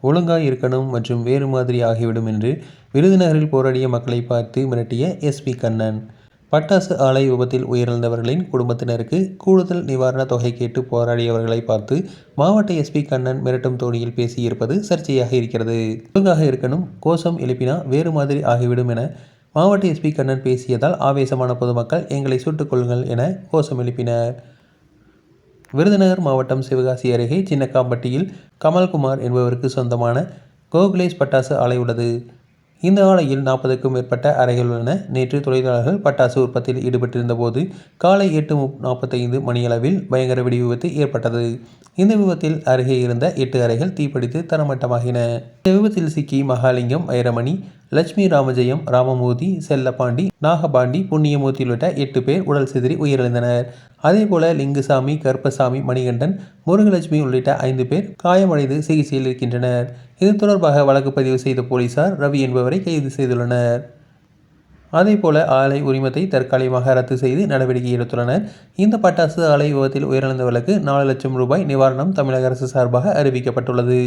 ஒழுங்காய் இருக்கணும் மற்றும் வேறு மாதிரி ஆகிவிடும் என்று விருதுநகரில் போராடிய மக்களை பார்த்து மிரட்டிய எஸ்பி கண்ணன். பட்டாசு ஆலை விபத்தில் உயிரிழந்தவர்களின் குடும்பத்தினருக்கு கூடுதல் நிவாரண தொகை கேட்டு போராடியவர்களை பார்த்து மாவட்ட எஸ்பி கண்ணன் மிரட்டும் தோணியில் பேசியிருப்பது சர்ச்சையாக இருக்கிறது. ஒழுங்காக இருக்கணும், கோஷம் எழுப்பினா வேறு மாதிரி ஆகிவிடும் என மாவட்ட எஸ்பி கண்ணன் பேசியதால் ஆவேசமான பொதுமக்கள் எங்களை சுட்டுக் கொள்ளுங்கள் என கோஷம் எழுப்பினர். விருதுநகர் மாவட்டம் சிவகாசி அருகே சின்னக்காம்பட்டியில் கமல்குமார் என்பவருக்கு சொந்தமான கோகுலேஷ் பட்டாசு ஆலை உள்ளது. இந்த ஆலையில் 40க்கும் மேற்பட்ட அறைகள் உள்ளன. நேற்று தொழிலாளர்கள் பட்டாசு உற்பத்தியில் ஈடுபட்டிருந்த போது காலை 8:45 மணியளவில் பயங்கர வெடி விபத்து ஏற்பட்டது. இந்த விபத்தில் அருகே இருந்த 8 அறைகள் தீப்பிடித்து தரமட்டமாகின. இந்த விபத்தில் சிக்கி மகாலிங்கம், வைரமணி, லட்சுமி ராமஜெயம், ராமமூர்த்தி, செல்லப்பாண்டி, நாகபாண்டி, புண்ணியமூர்த்தி உள்ளிட்ட 8 பேர் உடல் சிதறி உயிரிழந்தனர். அதேபோல லிங்குசாமி, கருப்பசாமி, மணிகண்டன், முருகலட்சுமி உள்ளிட்ட 5 பேர் காயமடைந்து சிகிச்சையில் இருக்கின்றனர். இது தொடர்பாக வழக்கு பதிவு செய்த போலீசார் ரவி என்பவரை கைது செய்துள்ளனர். அதேபோல ஆலை உரிமத்தை தற்காலிகமாக ரத்து செய்து நடவடிக்கை எடுத்துள்ளனர். இந்த பட்டாசு ஆலை விபத்தில் உயிரிழந்தவர்களுக்கு 4 லட்சம் ரூபாய் நிவாரணம் தமிழக அரசு சார்பாக அறிவிக்கப்பட்டுள்ளது.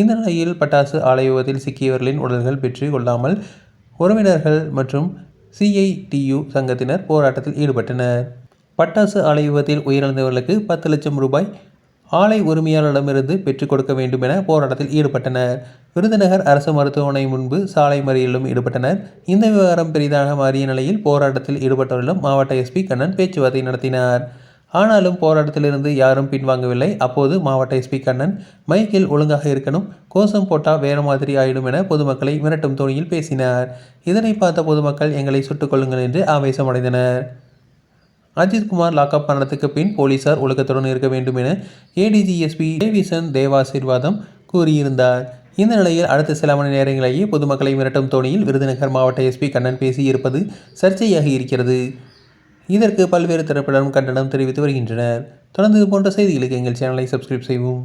இந்த நிலையில் பட்டாசு ஆலை விபத்தில் சிக்கியவர்களின் உடல்கள் பெற்று கொள்ளாமல் உறவினர்கள் மற்றும் CITU சங்கத்தினர் போராட்டத்தில் ஈடுபட்டனர். பட்டாசு ஆலை விபத்தில் உயிரிழந்தவர்களுக்கு 10 லட்சம் ரூபாய் ஆலை உரிமையாளரிடமிருந்து பெற்றுக் கொடுக்க வேண்டும் என போராட்டத்தில் ஈடுபட்டனர். விருதுநகர் அரசு மருத்துவமனை முன்பு சாலை மறியலிலும் ஈடுபட்டனர். இந்த விவகாரம் பெரிதாக மாறிய நிலையில் போராட்டத்தில் ஈடுபட்டவர்களிடம் மாவட்ட எஸ்பி கண்ணன் பேச்சுவார்த்தை நடத்தினார். ஆனாலும் போராட்டத்திலிருந்து யாரும் பின்வாங்கவில்லை. அப்போது மாவட்ட எஸ்பி கண்ணன் மைக்கில் ஒழுங்காக இருக்கணும், கோஷம் போட்டா வேறு மாதிரி ஆயிடும் என பொதுமக்களை மிரட்டும் தோணியில் பேசினார். இதனை பார்த்த பொதுமக்கள் எங்களை சுட்டுக் கொள்ளுங்கள் என்று ஆவேசமடைந்தனர். அஜித்குமார் லாக்அப் மரணத்துக்கு பின் போலீசார் ஒழுக்கத்துடன் இருக்க வேண்டும் என ADG SP டேவிசன் தேவாசீர்வாதம் கூறியிருந்தார். இந்த நிலையில் அடுத்த சில மணி நேரங்களிலேயே பொதுமக்களை மிரட்டும் தோணியில் விருதுநகர் மாவட்ட எஸ்பி கண்ணன் பேசியிருப்பது சர்ச்சையாகி இருக்கிறது. இதற்கு பல்வேறு தரப்பினரும் கண்டனம் தெரிவித்து வருகின்றனர். தொடர்ந்து இது போன்ற செய்திகளுக்கு எங்கள் சேனலை சப்ஸ்கிரைப் செய்வோம்.